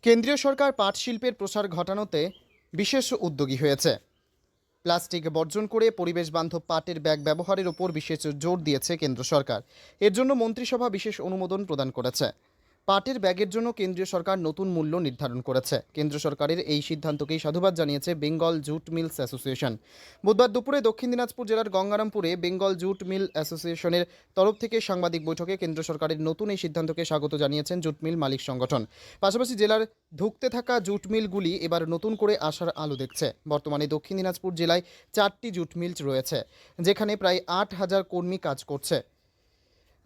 কেন্দ্রীয় সরকার পাট শিল্পের প্রসার ঘটানোতে বিশেষ উদ্যোগী হয়েছে। প্লাস্টিক বর্জন করে পরিবেশ বান্ধব পাটের ব্যাগ ব্যবহারের ওপর বিশেষ জোর দিয়েছে কেন্দ্র সরকার। এর জন্য মন্ত্রিসভা বিশেষ অনুমোদন প্রদান করেছে। পাটের ব্যাগের জন্য কেন্দ্রীয় সরকার নতুন মূল্য নির্ধারণ করেছে। কেন্দ্র সরকারের এই সিদ্ধান্তকেই সাধুবাদ জানিয়েছে বেঙ্গল জুট মিলস অ্যাসোসিয়েশন। বুধবার দুপুরে দক্ষিণ দিনাজপুর জেলার গঙ্গারামপুরে বেঙ্গল জুট মিল অ্যাসোসিয়েশনের তরফ থেকে সাংবাদিক বৈঠকে কেন্দ্র সরকারের নতুন এই সিদ্ধান্তকে স্বাগত জানিয়েছেন জুট মিল মালিক সংগঠন। পাশাপাশি জেলার ধুঁকতে থাকা জুট মিলগুলি এবার নতুন করে আসার আলো দেখছে। বর্তমানে দক্ষিণ দিনাজপুর জেলায় 4টি জুট মিল রয়েছে, যেখানে প্রায় 8,000 কর্মী কাজ করছে।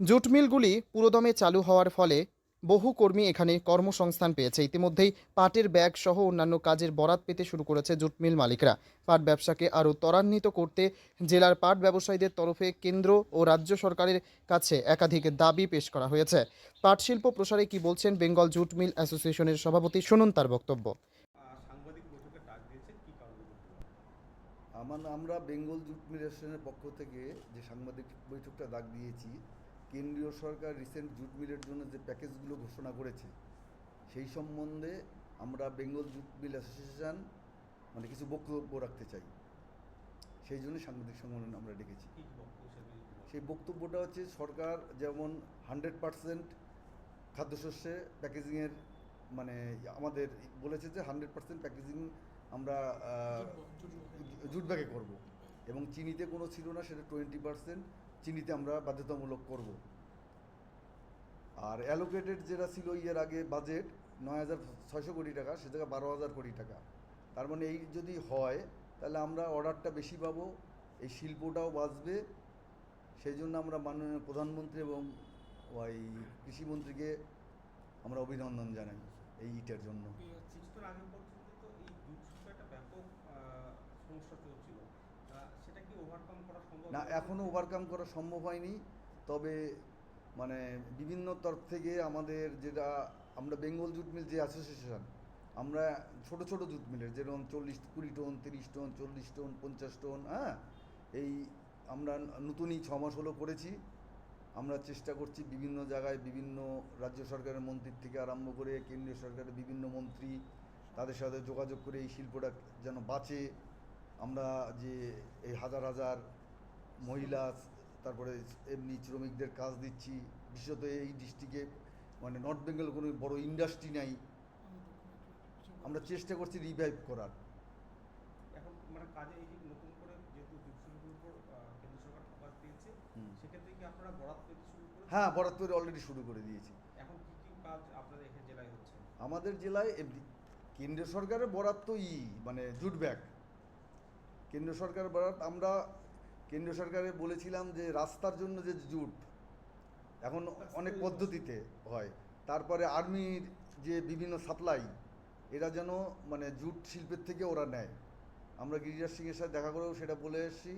জুট মিলগুলি পুরোদমে চালু হওয়ার ফলে বহু কর্মী এখানে কর্মসংস্থান পেয়েছে। ইতিমধ্যেই পাটের ব্যাগ সহ অন্যান্য কাজের বরাত পেতে শুরু করেছে জুট মিল মালিকরা। পাট ব্যবসাকে আরও ত্বরান্বিত করতে জেলার পাট ব্যবসায়ীদের তরফে কেন্দ্র ও রাজ্য সরকারের কাছে একাধিক দাবি পেশ করা হয়েছে। পাট শিল্প প্রসারে কি বলছেন বেঙ্গল জুট মিল অ্যাসোসিয়েশনের সভাপতি, শুনুন তার বক্তব্য। সাংবাদিক বৈঠকে ডাক দিয়েছেন কি কারণে? আমরা বেঙ্গল জুট মিল অ্যাসোসিয়েশনের পক্ষ থেকে যে সাংবাদিক বৈঠকটা ডাক দিয়েছি, কেন্দ্রীয় সরকার রিসেন্ট জুট মিলের জন্য যে প্যাকেজগুলো ঘোষণা করেছে সেই সম্বন্ধে আমরা বেঙ্গল জুট মিল অ্যাসোসিয়েশন কিছু বক্তব্য রাখতে চাই। সেই জন্য সাংবাদিক সম্মেলন আমরা ডেকেছি। সেই বক্তব্যটা হচ্ছে, সরকার যেমন 100% খাদ্যশস্যে প্যাকেজিংয়ের আমাদের বলেছে যে 100% প্যাকেজিং আমরা জুট ব্যাগে করব, এবং চিনিতে কোনো ছিল না, সেটা 20% চিনিতে আমরা বাধ্যতামূলক করব। আর অ্যালোকেটেড যেটা ছিল এর আগে বাজেট 9,600 কোটি টাকা, সে জায়গায় 12,000 কোটি টাকা। তার মানে এই যদি হয় তাহলে আমরা অর্ডারটা বেশি পাবো, এই শিল্পটাও বাঁচবে। সেই জন্য আমরা মাননীয় প্রধানমন্ত্রী এবং ওই কৃষিমন্ত্রীকে আমরা অভিনন্দন জানাই এই ইটের জন্য। কিছুদিন আগে পর্যন্ত তো এই জুট শিল্পে একটা ব্যাপক সমস্যা চলছিল, সেটা কি ওভারকাম করা সম্ভব? না, এখনও ওভারকাম করা সম্ভব হয়নি। তবে বিভিন্ন তরফ থেকে আমাদের যেটা, আমরা বেঙ্গল জুট মিল যে অ্যাসোসিয়েশন, আমরা ছোট ছোট জুট মিলের যেরকম 20 টন, 30 টন, 40 টন, 50 টন, এই আমরা নতুনই 6 মাস হলো করেছি। আমরা চেষ্টা করছি বিভিন্ন জায়গায়, বিভিন্ন রাজ্য সরকারের মন্ত্রীর থেকে আরম্ভ করে কেন্দ্রীয় সরকারের বিভিন্ন মন্ত্রী, তাদের সাথে যোগাযোগ করে এই শিল্পটা যেন বাঁচে। আমরা যে এই হাজার হাজার মহিলা, তারপরে এমনি শ্রমিকদের কাজ দিচ্ছি, বিশেষত এই ডিস্ট্রিক্টে নর্থ বেঙ্গল কোনো বড় ইন্ডাস্ট্রি নাই, আমরা চেষ্টা করছি রিভাইভ করার। এখন কাজে এই যে নতুন করে যেহেতু জুট শিল্পের উপর কেন্দ্র সরকার ফোকাস দিয়েছে, সেক্ষেত্রে কি আপনারা বরাত পেতে শুরু করেছেন? হ্যাঁ, বরাত পেতে অলরেডি শুরু করে দিয়েছি। এখন কি কি কাজ আপনাদের এখানে জেলায় হচ্ছে? আমাদের জেলায় কেন্দ্রীয় সরকারের বরাত তো জুট ব্যাগ কেন্দ্রীয় সরকারের বরাত। আমরা কেন্দ্রীয় সরকারে বলেছিলাম যে রাস্তার জন্য যে জুট এখন অনেক পদ্ধতিতে হয়, তারপরে আর্মির যে বিভিন্ন সাপ্লাই, এরা যেন জুট শিল্পের থেকে ওরা নেয়। আমরা গিরিরাজ সিংয়ের সাথে দেখা করেও সেটা বলে এসেছি।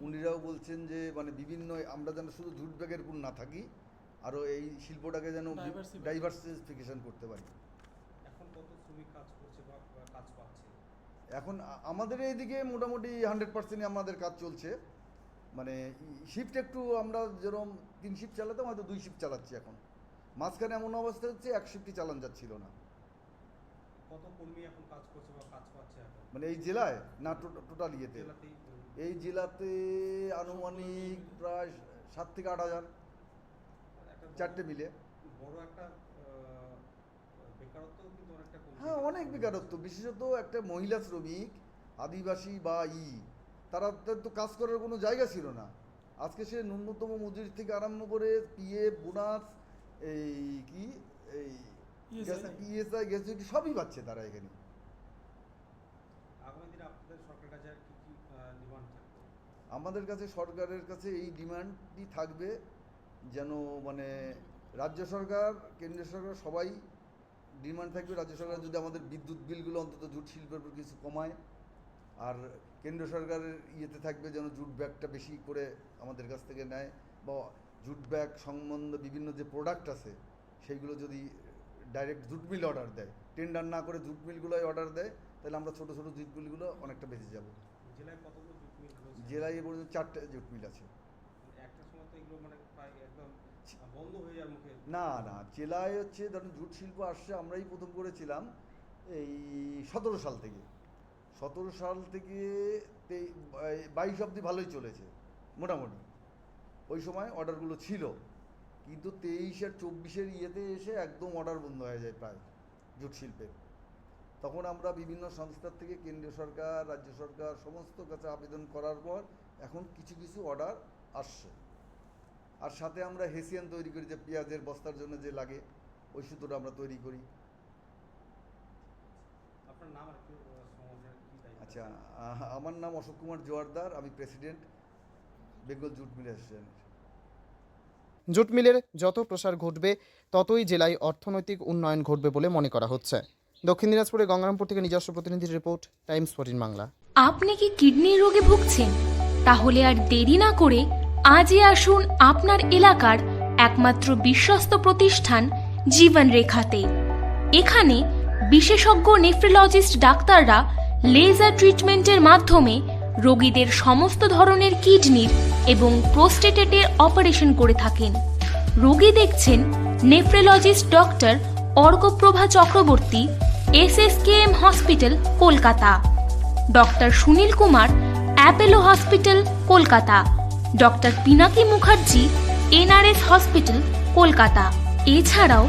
উনিরাও বলছেন যে বিভিন্ন আমরা যেন শুধু জুট ব্যাগের উপর না থাকি, আরও এই শিল্পটাকে যেন ডাইভার্সিফিকেশন করতে পারি। এখন কত শ্রমিক কাজ করছে বা কাজ পাচ্ছে? এখন আমাদের এইদিকে মোটামুটি 100%ই আমাদের কাজ চলছে। শিফট একটু, আমরা যেরকম 3 শিফট চালাতাম হয়তো 2 শিফট চালাচ্ছি এখন। মাঝখানে এমন অবস্থা হচ্ছে 1 শিফটই চালান যাচ্ছিল না। কত কর্মী এখন কাজ করছে বা কাজ পাচ্ছে এখন? এই জেলায় না টোটাল ইয়েতে? জেলাতেই এই জেলাতে আনুমানিক প্রায় 7 থেকে 8,000, 4টে মিলে। বড় একটা বেকারত্ব কিন্তু অনেকটা কমছে। হ্যাঁ, অনেক বেকারত্ব, বিশেষত একটা মহিলা শ্রমিক, আদিবাসী বা তারা তো কাজ করার কোনো জায়গা ছিল না। আজকে সে ন্যূনতম মজুরি থেকে আরম্ভ করে পিএফ, বোনাস, এই ইএসআই, গ্যাসুইটি সবই পাচ্ছে তারা এখানে। আগামী দিনে আপনাদের সরকারের কাছে আর কি কি ডিমান্ড থাকবে? আমাদের কাছে সরকারের কাছে এই ডিমান্ডই থাকবে যেন রাজ্য সরকার, কেন্দ্রীয় সরকার সবাই ডিমান্ড থাকবে, রাজ্য সরকার যদি আমাদের বিদ্যুৎ বিলগুলো অন্তত জুট শিল্পের উপর কিছু কমায়। আর কেন্দ্র সরকারের ইয়েতে থাকবে যেন জুট ব্যাগটা বেশি করে আমাদের কাছ থেকে নেয়, বা জুট ব্যাগ সম্বন্ধে বিভিন্ন যে প্রোডাক্ট আছে সেইগুলো যদি ডাইরেক্ট জুট মিল অর্ডার দেয়, টেন্ডার না করে জুট মিলগুলোই অর্ডার দেয়, তাহলে আমরা ছোটো ছোটো জুট মিলগুলো অনেকটা বেঁচে যাব। জেলায় কতগুলো জুট মিল রয়েছে? জেলায় এ পর্যন্ত 4টে জুট মিল আছে। একটা সময় তো এগুলো প্রায় একদম বন্ধ হয়ে যাওয়ার মুখে? না না, জেলায় হচ্ছে ধরুন জুট শিল্প আসছে, আমরাই প্রথম করেছিলাম এই 17 সাল থেকে। 17 সাল থেকে 22 অবধি ভালোই চলেছে মোটামুটি, ওই সময় অর্ডারগুলো ছিল। কিন্তু 23 আর 24-এর ইয়েতে এসে একদম অর্ডার বন্ধ হয়ে যায় প্রায় জুট শিল্পের। তখন আমরা বিভিন্ন সংস্থার থেকে কেন্দ্রীয় সরকার, রাজ্য সরকার সমস্ত কাছে আবেদন করার পর এখন কিছু কিছু অর্ডার আসছে। আর সাথে আমরা হেসিয়ান তৈরি করি, যে পেঁয়াজের বস্তার জন্য যে লাগে ওই সুতোটা আমরা তৈরি করি। আপনার নাম আর কি সমাজের কি দায়িত্ব? আচ্ছা, আমার নাম অশোক কুমার জোয়ারদার, আমি প্রেসিডেন্ট বেঙ্গল জুট মিল অ্যাসোসিয়েশনের। জুট মিলের যত প্রসার ঘটবে ততই জেলায় অর্থনৈতিক উন্নয়ন ঘটবে বলে মনে করা হচ্ছে। দক্ষিণ দিনাজপুরে গঙ্গারামপুর থেকে নিজস্ব প্রতিনিধির রিপোর্ট, টাইমস 14 বাংলা। আপনি কি কিডনির রোগে ভুগছেন? তাহলে আর দেরি না করে আজই আসুন আপনার এলাকার একমাত্র বিশ্বস্ত প্রতিষ্ঠান জীবন রেখাতে। এখানে বিশেষজ্ঞ নেফ্রোলজিস্ট ডাক্তাররা লেজার ট্রিটমেন্টের মাধ্যমে রোগীদের সমস্ত ধরনের কিডনির এবং প্রোস্টেটেটের অপারেশন করে থাকেন। রোগী দেখছেন nephrologist doctor Arkaprava Chakraborty, SSKM hospital, Kolkata. Doctor Sunil Kumar, Apollo hospital, Kolkata. Doctor Pinaki Mukherjee, NRS hospital, Kolkata. এছাড়াও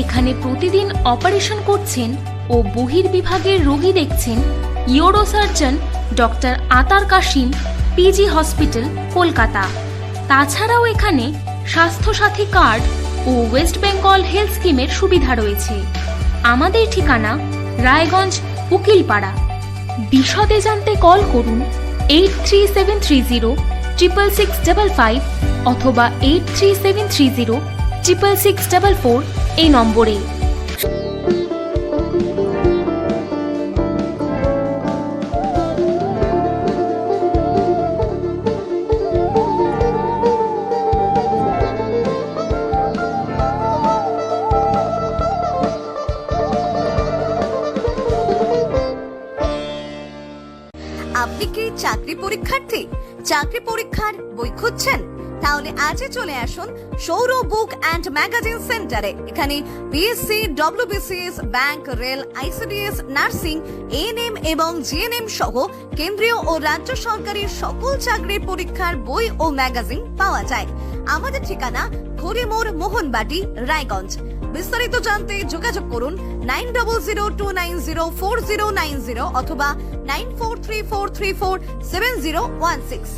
এখানে প্রতিদিন অপারেশন করছেন ও বহির্বিভাগের রোগী দেখছেন ইউরোসার্জন ডক্টর আতার কাশিম, PG হসপিটাল, কলকাতা। তাছাড়াও এখানে স্বাস্থ্যসাথী কার্ড ও ওয়েস্ট বেঙ্গল হেলথ স্কিমের সুবিধা রয়েছে। আমাদের ঠিকানা রায়গঞ্জ, উকিলপাড়া। বিশদে জানতে কল করুন 8373066655 অথবা 8373066644 এই নম্বরে। আপনি কি চাকরি পরীক্ষার্থী? চাকরি পরীক্ষার বই খুঁজছেন? তাহলে আজই চলে আসুন সৌর বুক অ্যান্ড ম্যাগাজিন সেন্টারে। এখানে BSc, WBCS, bank, rail, ICDS, nursing, ANM এবং GNM সহ কেন্দ্রীয় ও রাজ্য সরকারের সকল চাকরির পরীক্ষার বই ও ম্যাগাজিন পাওয়া যায়। আমাদের ঠিকানা ঘড়িমোড়, মোহনবাটি, রায়গঞ্জ। বিস্তারিত জানতে যোগাযোগ করুন 9002904090 অথবা 9434347016।